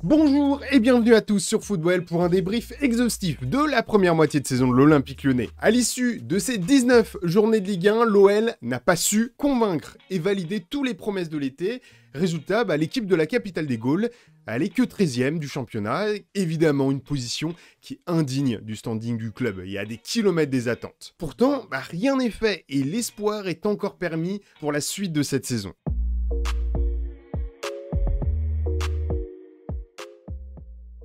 Bonjour et bienvenue à tous sur Football pour un débrief exhaustif de la première moitié de saison de l'Olympique Lyonnais. À l'issue de ces 19 journées de Ligue 1, l'OL n'a pas su convaincre et valider tous les promesses de l'été. Résultat, l'équipe de la capitale des Gaules, elle est que 13e du championnat, évidemment une position qui est indigne du standing du club et à des kilomètres des attentes. Pourtant, rien n'est fait et l'espoir est encore permis pour la suite de cette saison.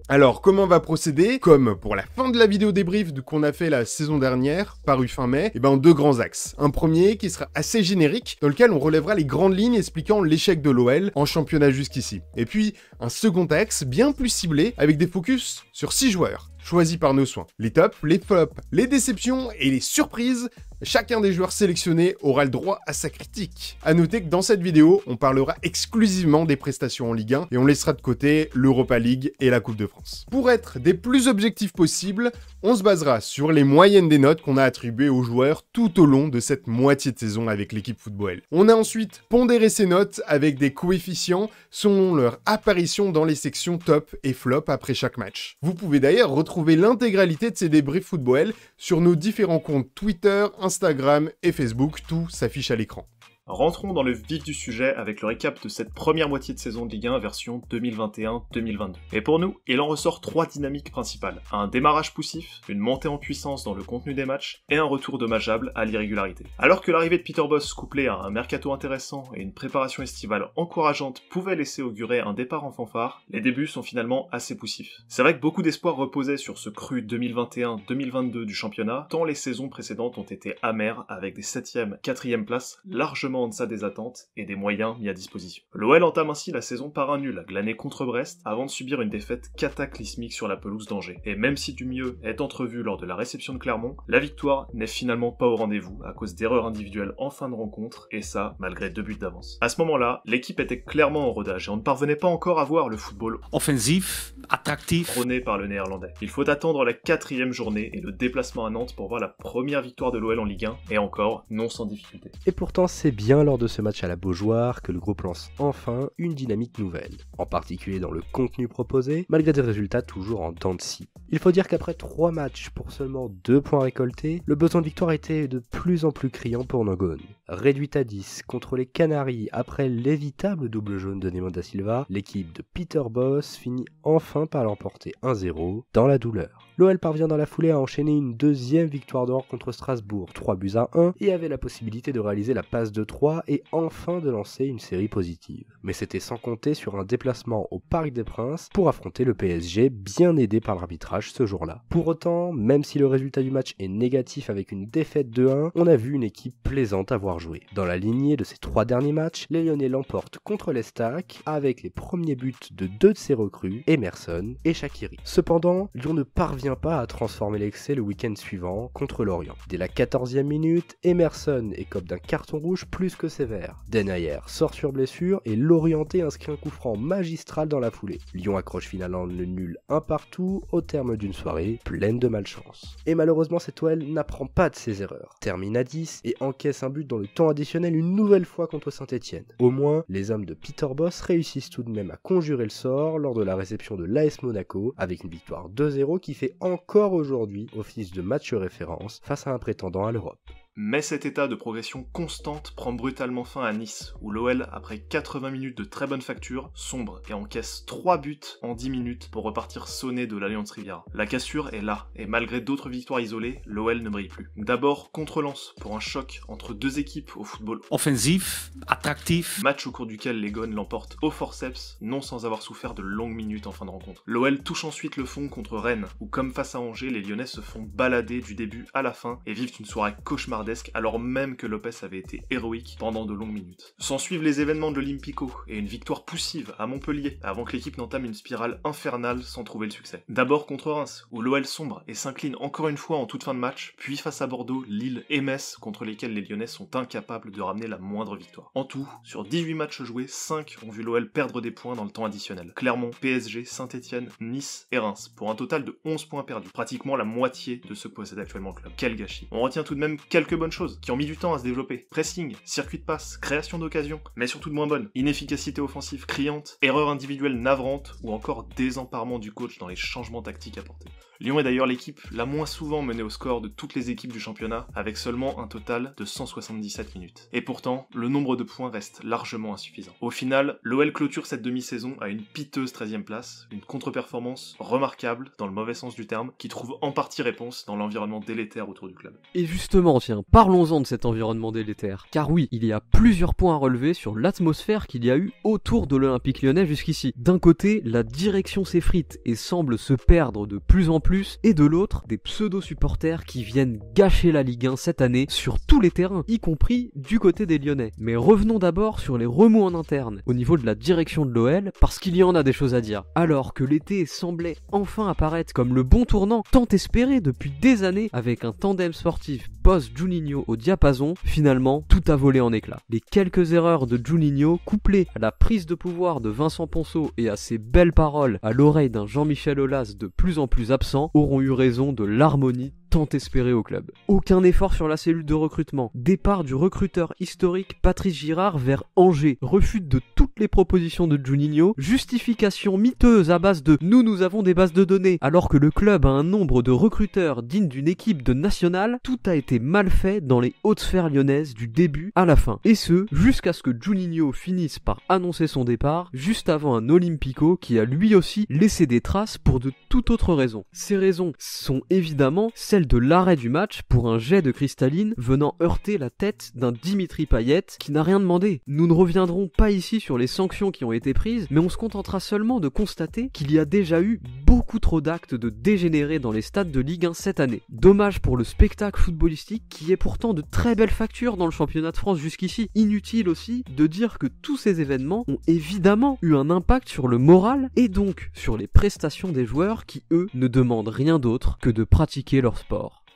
Alors, comment on va procéder? Comme pour la fin de la vidéo débrief qu'on a fait la saison dernière, paru fin mai, en deux grands axes. Un premier qui sera assez générique, dans lequel on relèvera les grandes lignes expliquant l'échec de l'OL en championnat jusqu'ici. Et puis, un second axe bien plus ciblé, avec des focus sur 6 joueurs, choisis par nos soins. Les tops, les flops, les déceptions et les surprises. Chacun des joueurs sélectionnés aura le droit à sa critique. A noter que dans cette vidéo, on parlera exclusivement des prestations en Ligue 1 et on laissera de côté l'Europa League et la Coupe de France. Pour être des plus objectifs possibles, on se basera sur les moyennes des notes qu'on a attribuées aux joueurs tout au long de cette moitié de saison avec l'équipe Football. On a ensuite pondéré ces notes avec des coefficients selon leur apparition dans les sections top et flop après chaque match. Vous pouvez d'ailleurs retrouver l'intégralité de ces débriefs Football sur nos différents comptes Twitter, Instagram et Facebook, tout s'affiche à l'écran. Rentrons dans le vif du sujet avec le récap de cette première moitié de saison de Ligue 1 version 2021-2022. Et pour nous, il en ressort 3 dynamiques principales. Un démarrage poussif, une montée en puissance dans le contenu des matchs, et un retour dommageable à l'irrégularité. Alors que l'arrivée de Peter Bosz couplée à un mercato intéressant et une préparation estivale encourageante pouvait laisser augurer un départ en fanfare, les débuts sont finalement assez poussifs. C'est vrai que beaucoup d'espoir reposait sur ce cru 2021-2022 du championnat, tant les saisons précédentes ont été amères avec des 7e, 4e places largement en deçà des attentes et des moyens mis à disposition. L'OL entame ainsi la saison par un nul glané contre Brest avant de subir une défaite cataclysmique sur la pelouse d'Angers. Et même si du mieux est entrevu lors de la réception de Clermont, la victoire n'est finalement pas au rendez-vous à cause d'erreurs individuelles en fin de rencontre, et ça malgré 2 buts d'avance. À ce moment-là, l'équipe était clairement en rodage et on ne parvenait pas encore à voir le football offensif, attractif, prôné par le néerlandais. Il faut attendre la 4e journée et le déplacement à Nantes pour voir la première victoire de l'OL en Ligue 1, et encore, non sans difficulté. Et pourtant, c'est bien lors de ce match à la Beaujoire que le groupe lance enfin une dynamique nouvelle, en particulier dans le contenu proposé, malgré des résultats toujours en dents de scie. Il faut dire qu'après 3 matchs pour seulement 2 points récoltés, le besoin de victoire était de plus en plus criant pour nos Gones. Réduite à 10 contre les Canaries après l'évitable double jaune de Nemo da Silva, l'équipe de Peter Bosz finit enfin par l'emporter 1-0 dans la douleur. L'OL parvient dans la foulée à enchaîner une 2e victoire d'or contre Strasbourg, 3-1, et avait la possibilité de réaliser la passe de 3 et enfin de lancer une série positive. Mais c'était sans compter sur un déplacement au Parc des Princes pour affronter le PSG, bien aidé par l'arbitrage ce jour-là. Pour autant, même si le résultat du match est négatif avec une défaite 2-1, on a vu une équipe plaisante à voir jouer. Dans la lignée de ces 3 derniers matchs, les Lyonnais l'emportent contre l'Estac avec les premiers buts de 2 de ses recrues, Emerson et Shaqiri. Cependant, Lyon ne parvient pas à transformer l'excès le week-end suivant contre Lorient. Dès la 14e minute, Emerson écope d'un carton rouge plus que sévère. Denayer sort sur blessure et Lorienté inscrit un coup franc magistral dans la foulée. Lyon accroche finalement le nul 1 partout au terme d'une soirée pleine de malchance. Et malheureusement, cet OL n'apprend pas de ses erreurs. Termine à 10 et encaisse un but dans le temps additionnel une nouvelle fois contre Saint-Etienne. Au moins, les hommes de Peter Bosz réussissent tout de même à conjurer le sort lors de la réception de l'AS Monaco avec une victoire 2-0 qui fait encore aujourd'hui office de match référence face à un prétendant à l'Europe. Mais cet état de progression constante prend brutalement fin à Nice, où l'OL, après 80 minutes de très bonne facture, sombre et encaisse 3 buts en 10 minutes pour repartir sonné de l'Allianz Riviera. La cassure est là, et malgré d'autres victoires isolées, l'OL ne brille plus. D'abord contre Lens, pour un choc entre 2 équipes au football offensif, attractif, match au cours duquel les Gones l'emportent au forceps, non sans avoir souffert de longues minutes en fin de rencontre. L'OL touche ensuite le fond contre Rennes, où comme face à Angers, les Lyonnais se font balader du début à la fin et vivent une soirée cauchemardesque alors même que Lopez avait été héroïque pendant de longues minutes. S'en suivent les événements de l'Olympico et une victoire poussive à Montpellier avant que l'équipe n'entame une spirale infernale sans trouver le succès. D'abord contre Reims, où l'OL sombre et s'incline encore une fois en toute fin de match, puis face à Bordeaux, Lille et Metz contre lesquels les Lyonnais sont incapables de ramener la moindre victoire. En tout, sur 18 matchs joués, 5 ont vu l'OL perdre des points dans le temps additionnel. Clermont, PSG, Saint-Etienne, Nice et Reims, pour un total de 11 points perdus, pratiquement la moitié de ce que possède actuellement le club. Quel gâchis. On retient tout de même quelques quelques bonnes choses, qui ont mis du temps à se développer. Pressing, circuit de passe, création d'occasions, mais surtout de moins bonnes. Inefficacité offensive criante, erreur individuelle navrante, ou encore désemparement du coach dans les changements tactiques apportés. Lyon est d'ailleurs l'équipe la moins souvent menée au score de toutes les équipes du championnat, avec seulement un total de 177 minutes. Et pourtant, le nombre de points reste largement insuffisant. Au final, l'OL clôture cette demi-saison à une piteuse 13e place, une contre-performance remarquable, dans le mauvais sens du terme, qui trouve en partie réponse dans l'environnement délétère autour du club. Et justement, tiens, parlons-en de cet environnement délétère. Car oui, il y a plusieurs points à relever sur l'atmosphère qu'il y a eu autour de l'Olympique Lyonnais jusqu'ici. D'un côté, la direction s'effrite et semble se perdre de plus en plus, et de l'autre, des pseudo-supporters qui viennent gâcher la Ligue 1 cette année sur tous les terrains, y compris du côté des Lyonnais. Mais revenons d'abord sur les remous en interne, au niveau de la direction de l'OL, parce qu'il y en a des choses à dire. Alors que l'été semblait enfin apparaître comme le bon tournant tant espéré depuis des années, avec un tandem sportif Bosz-Juninho au diapason, finalement, tout a volé en éclats. Les quelques erreurs de Juninho, couplées à la prise de pouvoir de Vincent Ponceau et à ses belles paroles à l'oreille d'un Jean-Michel Aulas de plus en plus absent, auront eu raison de l'harmonie tant espéré au club. Aucun effort sur la cellule de recrutement, départ du recruteur historique Patrice Girard vers Angers, refus de toutes les propositions de Juninho, justification miteuse à base de « nous avons des bases de données » alors que le club a un nombre de recruteurs dignes d'une équipe de nationale, tout a été mal fait dans les hautes sphères lyonnaises du début à la fin. Et ce, jusqu'à ce que Juninho finisse par annoncer son départ, juste avant un Olympico qui a lui aussi laissé des traces pour de toute autre raison. Ces raisons sont évidemment celles de l'arrêt du match pour un jet de cristalline venant heurter la tête d'un Dimitri Payet qui n'a rien demandé. Nous ne reviendrons pas ici sur les sanctions qui ont été prises, mais on se contentera seulement de constater qu'il y a déjà eu beaucoup trop d'actes de dégénérés dans les stades de Ligue 1 cette année. Dommage pour le spectacle footballistique qui est pourtant de très belles factures dans le championnat de France jusqu'ici. Inutile aussi de dire que tous ces événements ont évidemment eu un impact sur le moral et donc sur les prestations des joueurs qui eux ne demandent rien d'autre que de pratiquer leur sport.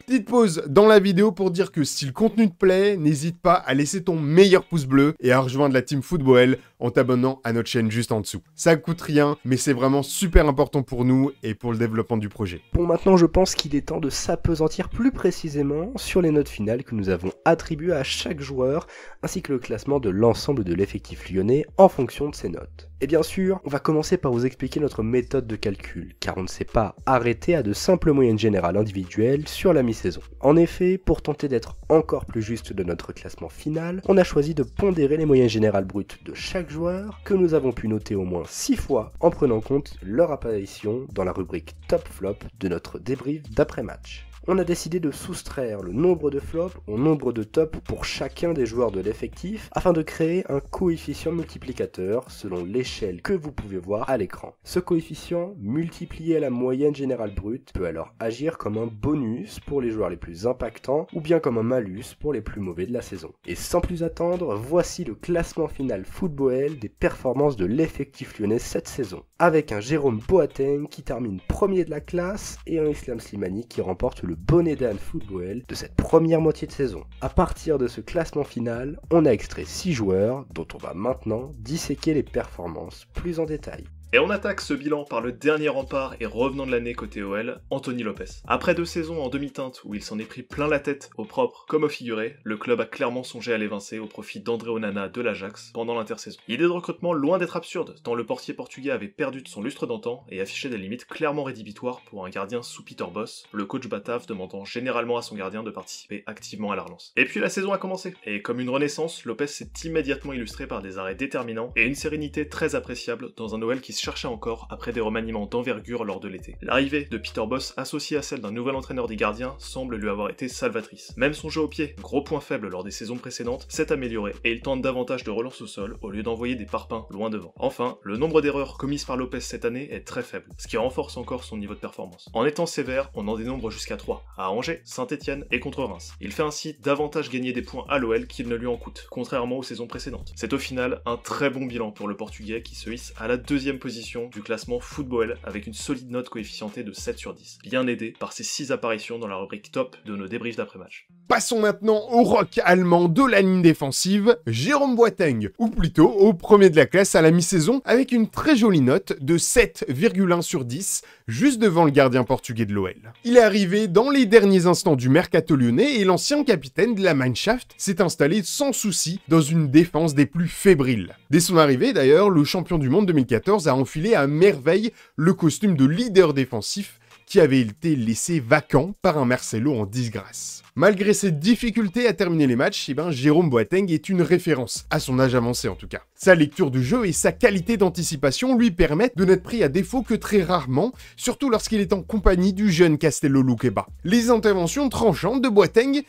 Petite pause dans la vidéo pour dire que si le contenu te plaît, n'hésite pas à laisser ton meilleur pouce bleu et à rejoindre la team Football en t'abonnant à notre chaîne juste en dessous. Ça coûte rien, mais c'est vraiment super important pour nous et pour le développement du projet. Bon, maintenant je pense qu'il est temps de s'appesantir plus précisément sur les notes finales que nous avons attribuées à chaque joueur, ainsi que le classement de l'ensemble de l'effectif lyonnais en fonction de ces notes. Et bien sûr, on va commencer par vous expliquer notre méthode de calcul, car on ne s'est pas arrêté à de simples moyennes générales individuelles sur la mi-saison. En effet, pour tenter d'être encore plus juste de notre classement final, on a choisi de pondérer les moyennes générales brutes de chaque joueur, que nous avons pu noter au moins 6 fois en prenant en compte leur apparition dans la rubrique Top Flop de notre débrief d'après-match. On a décidé de soustraire le nombre de flops au nombre de tops pour chacun des joueurs de l'effectif afin de créer un coefficient multiplicateur selon l'échelle que vous pouvez voir à l'écran. Ce coefficient, multiplié à la moyenne générale brute, peut alors agir comme un bonus pour les joueurs les plus impactants ou bien comme un malus pour les plus mauvais de la saison. Et sans plus attendre, voici le classement final Football des performances de l'effectif lyonnais cette saison. Avec un Jérôme Boateng qui termine premier de la classe et un Islam Slimani qui remporte le bonnet d'âne Football de cette première moitié de saison. À partir de ce classement final, on a extrait 6 joueurs dont on va maintenant disséquer les performances plus en détail. Et on attaque ce bilan par le dernier rempart et revenant de l'année côté OL, Anthony Lopes. Après 2 saisons en demi-teinte où il s'en est pris plein la tête au propre comme au figuré, le club a clairement songé à l'évincer au profit d'André Onana de l'Ajax pendant l'intersaison. L'idée de recrutement loin d'être absurde, tant le portier portugais avait perdu de son lustre d'antan et affichait des limites clairement rédhibitoires pour un gardien sous Peter Bosz, le coach batave demandant généralement à son gardien de participer activement à la relance. Et puis la saison a commencé, et comme une renaissance, Lopes s'est immédiatement illustré par des arrêts déterminants et une sérénité très appréciable dans un OL qui se cherchait encore après des remaniements d'envergure lors de l'été. L'arrivée de Peter Bosz associée à celle d'un nouvel entraîneur des gardiens semble lui avoir été salvatrice. Même son jeu au pied, gros point faible lors des saisons précédentes, s'est amélioré et il tente davantage de relance au sol au lieu d'envoyer des parpaings loin devant. Enfin, le nombre d'erreurs commises par Lopes cette année est très faible, ce qui renforce encore son niveau de performance. En étant sévère, on en dénombre jusqu'à 3, à Angers, Saint-Etienne et contre Reims. Il fait ainsi davantage gagner des points à l'OL qu'il ne lui en coûte, contrairement aux saisons précédentes. C'est au final un très bon bilan pour le Portugais qui se hisse à la 2e position du classement Football avec une solide note coefficientée de 7/10, bien aidé par ses 6 apparitions dans la rubrique top de nos débriefs d'après-match. Passons maintenant au rock allemand de la ligne défensive, Jérôme Boateng, ou plutôt au premier de la classe à la mi-saison, avec une très jolie note de 7,1 sur 10, juste devant le gardien portugais de l'OL. Il est arrivé dans les derniers instants du mercato lyonnais et l'ancien capitaine de la Mannschaft s'est installé sans souci dans une défense des plus fébriles. Dès son arrivée d'ailleurs, le champion du monde 2014 a enfilé à merveille le costume de leader défensif qui avait été laissé vacant par un Marcelo en disgrâce. Malgré ses difficultés à terminer les matchs, Jérôme Boateng est une référence, à son âge avancé en tout cas. Sa lecture du jeu et sa qualité d'anticipation lui permettent de n'être pris à défaut que très rarement, surtout lorsqu'il est en compagnie du jeune Castello Luqueba. Les interventions tranchantes de Boateng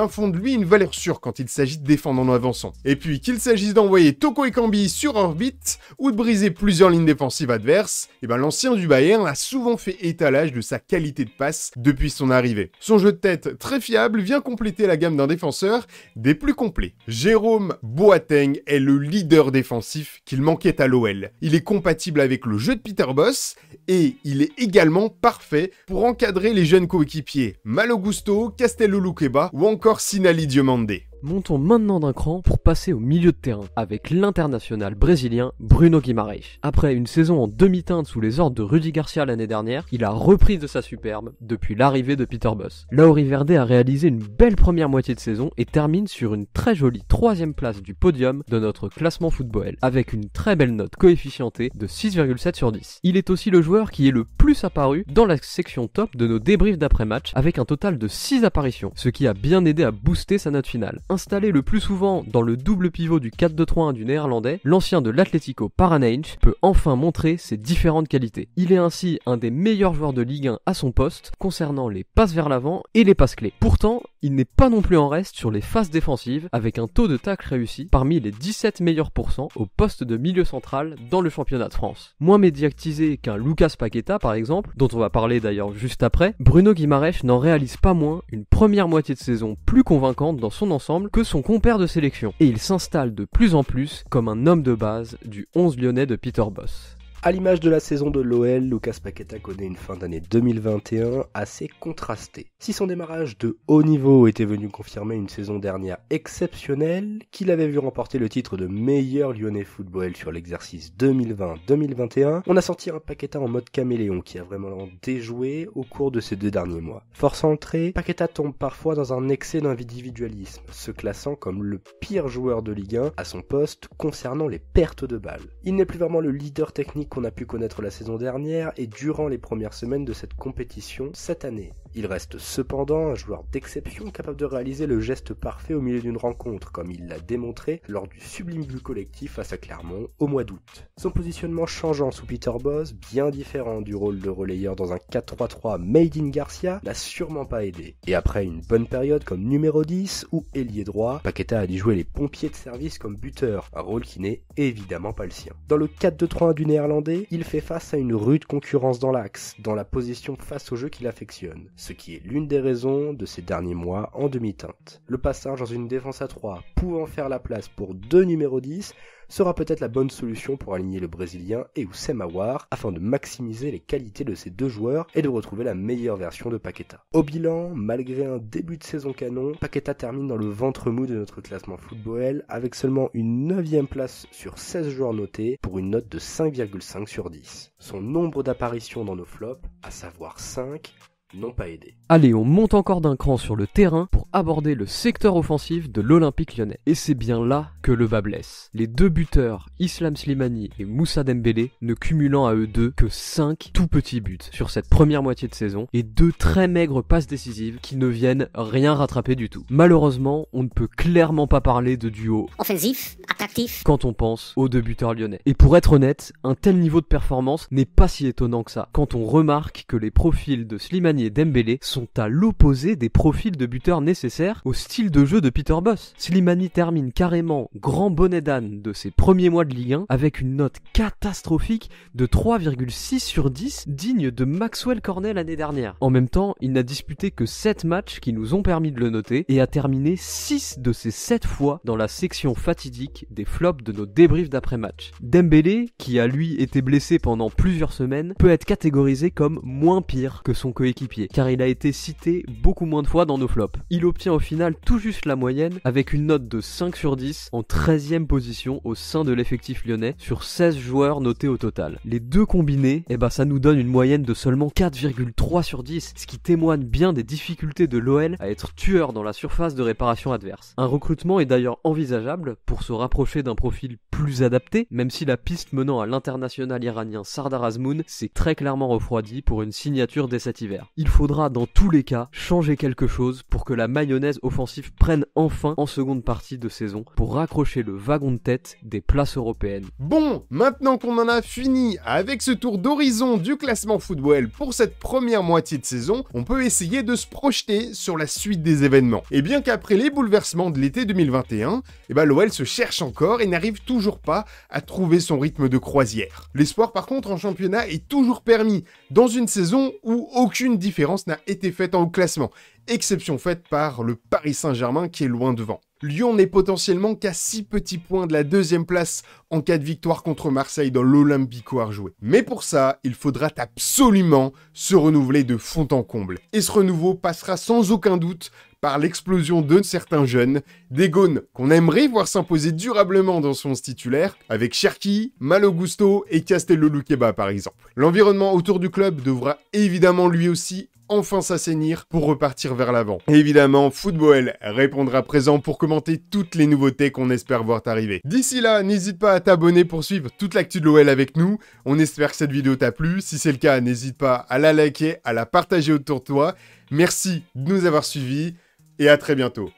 font de lui une valeur sûre quand il s'agit de défendre en avançant. Et puis qu'il s'agisse d'envoyer Toko Ekambi sur orbite ou de briser plusieurs lignes défensives adverses, l'ancien du Bayern a souvent fait étalage de sa qualité de passe depuis son arrivée. Son jeu de tête très fiable vient compléter la gamme d'un défenseur des plus complets. Jérôme Boateng est le leader défensif qu'il manquait à l'OL. Il est compatible avec le jeu de Peter Bosz et il est également parfait pour encadrer les jeunes coéquipiers Malo Gusto, Castello Luqueba ou encore Sinali Diomande. Montons maintenant d'un cran pour passer au milieu de terrain avec l'international brésilien Bruno Guimarães. Après une saison en demi-teinte sous les ordres de Rudi Garcia l'année dernière, il a repris de sa superbe depuis l'arrivée de Peter Bosz. Lauri Verde a réalisé une belle première moitié de saison et termine sur une très jolie 3e place du podium de notre classement football avec une très belle note coefficientée de 6,7 sur 10. Il est aussi le joueur qui est le plus apparu dans la section top de nos débriefs d'après-match avec un total de 6 apparitions, ce qui a bien aidé à booster sa note finale. Installé le plus souvent dans le double pivot du 4-2-3-1 du néerlandais, l'ancien de l'Atlético Paranaense peut enfin montrer ses différentes qualités. Il est ainsi un des meilleurs joueurs de Ligue 1 à son poste concernant les passes vers l'avant et les passes clés. Pourtant, il n'est pas non plus en reste sur les phases défensives avec un taux de tacle réussi parmi les 17 meilleurs pourcents au poste de milieu central dans le championnat de France. Moins médiatisé qu'un Lucas Paqueta par exemple, dont on va parler d'ailleurs juste après, Bruno Guimarães n'en réalise pas moins une première moitié de saison plus convaincante dans son ensemble que son compère de sélection, et il s'installe de plus en plus comme un homme de base du 11 lyonnais de Peter Bosz. À l'image de la saison de l'OL, Lucas Paqueta connaît une fin d'année 2021 assez contrastée. Si son démarrage de haut niveau était venu confirmer une saison dernière exceptionnelle, qu'il avait vu remporter le titre de meilleur lyonnais football sur l'exercice 2020-2021, on a senti un Paqueta en mode caméléon qui a vraiment déjoué au cours de ces 2 derniers mois. Forçant le trait, Paqueta tombe parfois dans un excès d'individualisme, se classant comme le pire joueur de Ligue 1 à son poste concernant les pertes de balles. Il n'est plus vraiment le leader technique qu'on a pu connaître la saison dernière et durant les premières semaines de cette compétition cette année. Il reste cependant un joueur d'exception capable de réaliser le geste parfait au milieu d'une rencontre, comme il l'a démontré lors du sublime but collectif face à Clermont au mois d'août. Son positionnement changeant sous Peter Bosz, bien différent du rôle de relayeur dans un 4-3-3 made in Garcia, n'a sûrement pas aidé. Et après une bonne période comme numéro 10 ou ailier droit, Paqueta a dû jouer les pompiers de service comme buteur, un rôle qui n'est évidemment pas le sien. Dans le 4-2-3-1 du néerlandais, il fait face à une rude concurrence dans l'axe, dans la position face au jeu qu'il affectionne, ce qui est l'une des raisons de ces derniers mois en demi-teinte. Le passage dans une défense à 3, pouvant faire la place pour 2 numéros 10, sera peut-être la bonne solution pour aligner le Brésilien et Houssem Aouar afin de maximiser les qualités de ces 2 joueurs et de retrouver la meilleure version de Paqueta. Au bilan, malgré un début de saison canon, Paqueta termine dans le ventre mou de notre classement football avec seulement une 9e place sur 16 joueurs notés pour une note de 5,5 sur 10. Son nombre d'apparitions dans nos flops, à savoir 5, n'ont pas aidé. Allez, on monte encore d'un cran sur le terrain pour aborder le secteur offensif de l'Olympique lyonnais. Et c'est bien là que le bas blesse. Les 2 buteurs, Islam Slimani et Moussa Dembélé, ne cumulant à eux 2 que 5 tout petits buts sur cette première moitié de saison et 2 très maigres passes décisives qui ne viennent rien rattraper du tout. Malheureusement, on ne peut clairement pas parler de duo offensif, attractif quand on pense aux 2 buteurs lyonnais. Et pour être honnête, un tel niveau de performance n'est pas si étonnant que ça quand on remarque que les profils de Slimani et Dembélé sont à l'opposé des profils de buteurs nécessaires au style de jeu de Peter Bosz. Slimani termine carrément grand bonnet d'âne de ses premiers mois de Ligue 1 avec une note catastrophique de 3,6 sur 10 digne de Maxwell Cornet l'année dernière. En même temps, il n'a disputé que 7 matchs qui nous ont permis de le noter et a terminé 6 de ces 7 fois dans la section fatidique des flops de nos débriefs d'après-match. Dembélé, qui a lui été blessé pendant plusieurs semaines, peut être catégorisé comme moins pire que son coéquipier pied, car il a été cité beaucoup moins de fois dans nos flops. Il obtient au final tout juste la moyenne, avec une note de 5 sur 10, en 13e position au sein de l'effectif lyonnais, sur 16 joueurs notés au total. Les deux combinés, ça nous donne une moyenne de seulement 4,3 sur 10, ce qui témoigne bien des difficultés de l'OL à être tueur dans la surface de réparation adverse. Un recrutement est d'ailleurs envisageable pour se rapprocher d'un profil plus adapté, même si la piste menant à l'international iranien Sardar Azmoun s'est très clairement refroidie pour une signature dès cet hiver. Il faudra dans tous les cas changer quelque chose pour que la mayonnaise offensive prenne enfin en seconde partie de saison pour raccrocher le wagon de tête des places européennes. Bon, maintenant qu'on en a fini avec ce tour d'horizon du classement football pour cette première moitié de saison, on peut essayer de se projeter sur la suite des événements. Et bien qu'après les bouleversements de l'été 2021, l'OL se cherche encore et n'arrive toujours pas à trouver son rythme de croisière. L'espoir par contre en championnat est toujours permis, dans une saison où aucune différence n'a été faite en haut classement, exception faite par le Paris Saint-Germain qui est loin devant. Lyon n'est potentiellement qu'à 6 petits points de la deuxième place en cas de victoire contre Marseille dans l'Olympico à rejouer. Mais pour ça, il faudra absolument se renouveler de fond en comble. Et ce renouveau passera sans aucun doute par l'explosion de certains jeunes, des Gaunes qu'on aimerait voir s'imposer durablement dans son titulaire, avec Cherki, Malo Gusto et Castello Luqueba par exemple. L'environnement autour du club devra évidemment lui aussi enfin s'assainir pour repartir vers l'avant. Évidemment, Football répondra présent pour commenter toutes les nouveautés qu'on espère voir arriver. D'ici là, n'hésite pas à t'abonner pour suivre toute l'actu de l'OL avec nous. On espère que cette vidéo t'a plu. Si c'est le cas, n'hésite pas à la liker, à la partager autour de toi. Merci de nous avoir suivis et à très bientôt.